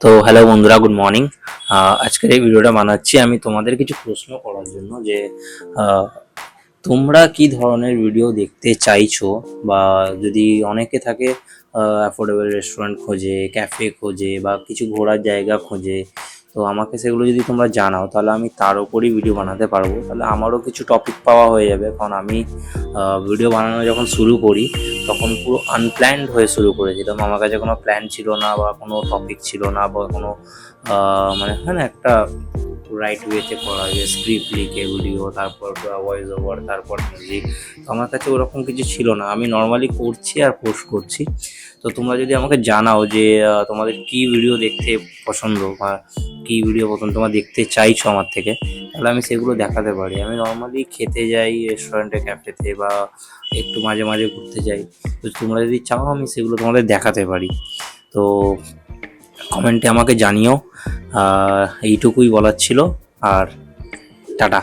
তো হ্যালো বন্ধুরা, good morning. আজকের এই ভিডিওটা বানাচ্ছি আমি তোমাদের কিছু প্রশ্ন করার জন্য যে আহ, তোমরা কি ধরনের ভিডিও দেখতে চাইছো, বা যদি অনেকে থাকে অ্যাফোর্ডেবল রেস্টুরেন্ট খোঁজে, ক্যাফে খোঁজে, বা কিছু ঘোরার জায়গা খোঁজে। তো আমাকে সেগুলো যদি তোমরা জানাও তাহলে আমি তার উপরই ভিডিও বানাতে পারবো, তাহলে আমারও কিছু টপিক পাওয়া হয়ে যাবে। কারণ আমি ভিডিও বানানো যখন শুরু করি তখন পুরো আনপ্ল্যান্ড হয়ে শুরু করেছিলাম। আমার কাছে কোনো প্ল্যান ছিল না, বা কোনো টপিক ছিল না, বা কোনো মানে হয় না একটা রাইট ওয়েতে করা যে স্ক্রিপ্ট লিখে ভিডিও, তারপর ভয়েস ওভার, তারপর মিউজিক। তো আমার কাছে ওরকম কিছু ছিল না, আমি নর্মালি করছি আর পোস্ট করছি। তো তোমরা যদি আমাকে জানাও যে তোমাদের কী ভিডিও দেখতে পছন্দ, বা কী ভিডিও প্রথম তোমরা দেখতে চাইছো আমার থেকে, তাহলে আমি সেগুলো দেখাতে পারি। আমি নর্মালি খেতে যাই রেস্টুরেন্টে, ক্যাফেতে, বা একটু মাঝে মাঝে ঘুরতে যাই। তো তোমরা যদি চাও আমি সেগুলো তোমাদের দেখাতে পারি। তো কমেন্টে আমাকে জানিও। এইটুকুই বলার ছিল। আর টাটা।